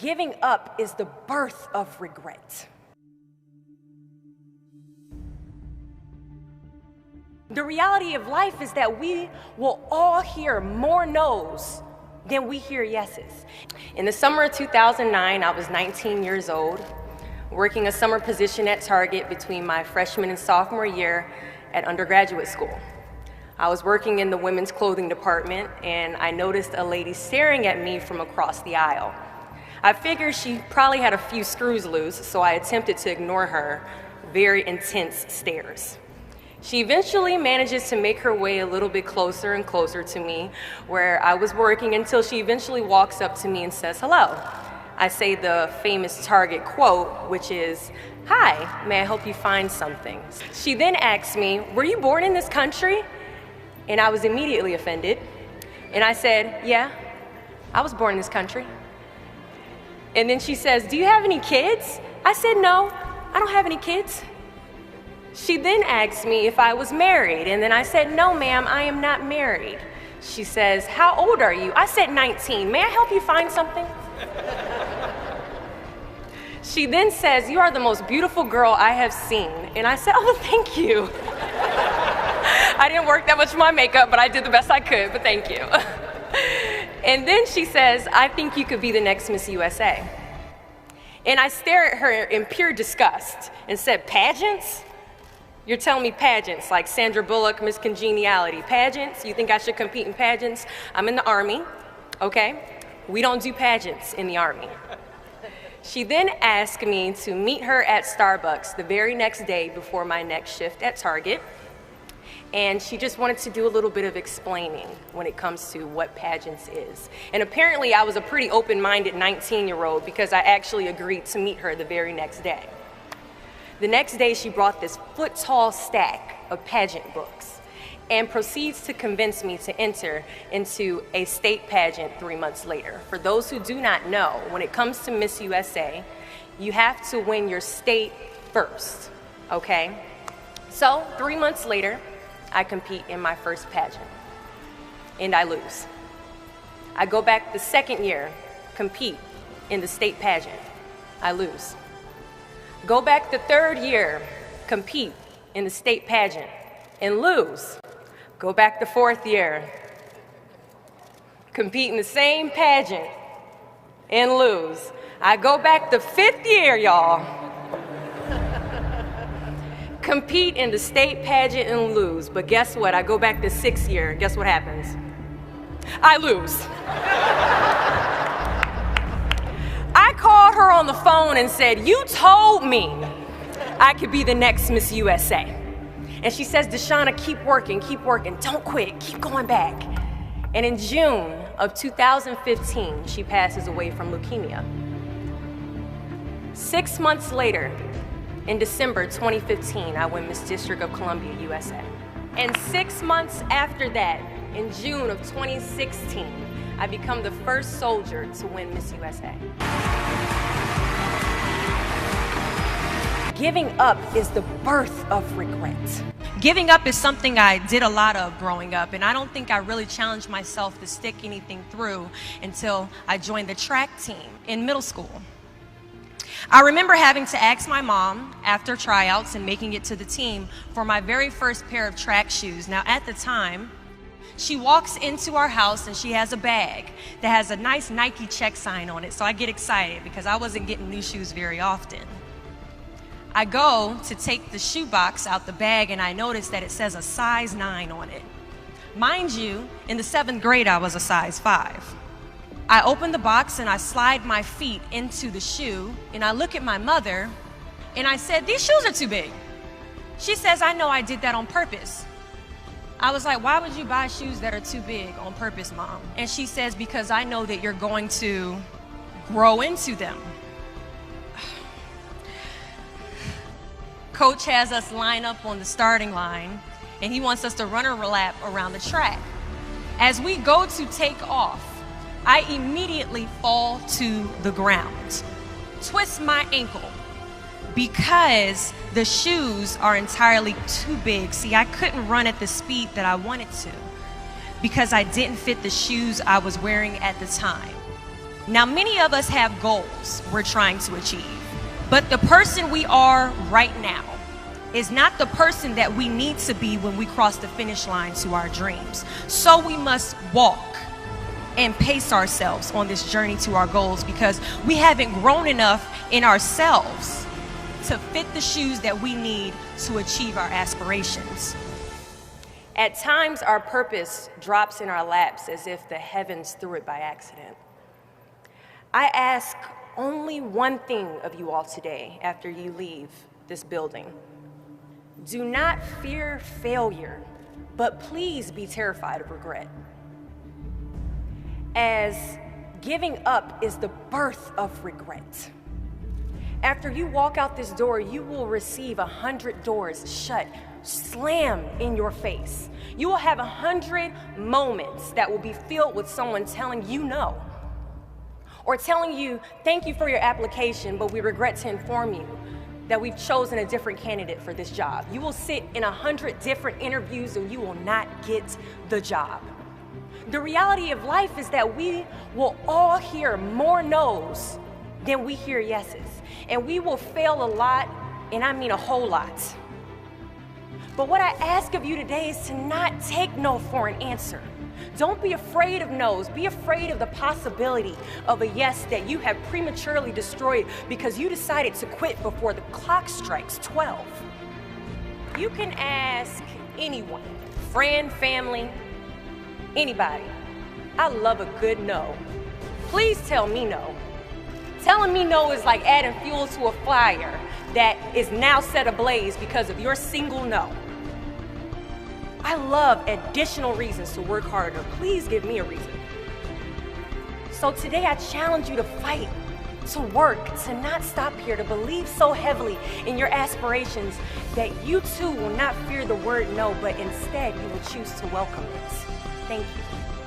Giving up is the birth of regret. The reality of life is that we will all hear more no's than we hear yeses. In the summer of 2009, I was 19 years old, working a summer position at Target between my freshman and sophomore year at undergraduate school. I was working in the women's clothing department, and I noticed a lady staring at me from across the aisle. I figured she probably had a few screws loose, so I attempted to ignore her very intense stares. She eventually manages to make her way a little bit closer and closer to me where I was working until she eventually walks up to me and says, "Hello." I say the famous Target quote, which is, "Hi, may I help you find something?" She then asks me, "Were you born in this country?" And I was immediately offended. And I said, "Yeah, I was born in this country." And then she says, "Do you have any kids?" I said, "No, I don't have any kids." She then asked me if I was married, and then I said, "No, ma'am, I am not married." She says, "How old are you?" I said, 19. "May I help you find something?" She then says, "You are the most beautiful girl I have seen." And I said, "Oh, thank you." I didn't work that much for my makeup, but I did the best I could, but thank you. And then she says, "I think you could be the next Miss USA." And I stare at her in pure disgust and said, "Pageants? You're telling me pageants, like Sandra Bullock, Miss Congeniality. Pageants? You think I should compete in pageants? I'm in the Army, okay? We don't do pageants in the Army." She then asked me to meet her at Starbucks the very next day before my next shift at Target. And she just wanted to do a little bit of explaining when it comes to what pageants is. And apparently I was a pretty open-minded 19-year-old because I actually agreed to meet her the very next day. The next day, she brought this foot-tall stack of pageant books and proceeds to convince me to enter into a state pageant 3 months later. For those who do not know, when it comes to Miss USA, you have to win your state first, okay? So 3 months later, I compete in my first pageant, and I lose. I go back the second year, compete in the state pageant. I lose. Go back the third year, compete in the state pageant, and lose. Go back the fourth year, compete in the same pageant, and lose. I go back the fifth year, y'all, compete in the state pageant and lose. But guess what? I go back the sixth year. Guess what happens? I lose. I called her on the phone and said, "You told me I could be the next Miss USA." And she says, "Deshauna, keep working, don't quit, keep going back." And in June of 2015, she passes away from leukemia. 6 months later, in December 2015, I win Miss District of Columbia, USA. And 6 months after that, in June of 2016, I become the first soldier to win Miss USA. Giving up is the birth of regret. Giving up is something I did a lot of growing up, and I don't think I really challenged myself to stick anything through until I joined the track team in middle school. I remember having to ask my mom after tryouts and making it to the team for my very first pair of track shoes. Now, at the time, she walks into our house and she has a bag that has a nice Nike check sign on it, so I get excited because I wasn't getting new shoes very often. I go to take the shoe box out the bag and I notice that it says a size 9 on it. Mind you, in the 7th grade, I was a size 5. I open the box and I slide my feet into the shoe and I look at my mother and I said, "These shoes are too big." She says, "I know I did that on purpose." I was like, "Why would you buy shoes that are too big on purpose, Mom?" And she says, "Because I know that you're going to grow into them." Coach has us line up on the starting line and he wants us to run a lap around the track. As we go to take off, I immediately fall to the ground, twist my ankle because the shoes are entirely too big. See, I couldn't run at the speed that I wanted to because I didn't fit the shoes I was wearing at the time. Now, many of us have goals we're trying to achieve, but the person we are right now is not the person that we need to be when we cross the finish line to our dreams. So we must walk and pace ourselves on this journey to our goals, because we haven't grown enough in ourselves to fit the shoes that we need to achieve our aspirations. At times, our purpose drops in our laps as if the heavens threw it by accident. I ask only one thing of you all today after you leave this building. Do not fear failure, but please be terrified of regret. As giving up is the birth of regret. After you walk out this door, you will receive 100 doors shut, slam in your face. You will have 100 moments that will be filled with someone telling you no, or telling you, thank you for your application, but we regret to inform you that we've chosen a different candidate for this job. You will sit in 100 different interviews and you will not get the job. The reality of life is that we will all hear more no's than we hear yeses. And we will fail a lot, and I mean a whole lot. But what I ask of you today is to not take no for an answer. Don't be afraid of no's. Be afraid of the possibility of a yes that you have prematurely destroyed because you decided to quit before the clock strikes 12. You can ask anyone, friend, family, anybody. I love a good no. Please tell me no. Telling me no is like adding fuel to a fire that is now set ablaze because of your single no. I love additional reasons to work harder. Please give me a reason. So today I challenge you to fight, to work, to not stop here, to believe so heavily in your aspirations that you too will not fear the word no, but instead you will choose to welcome it. Thank you.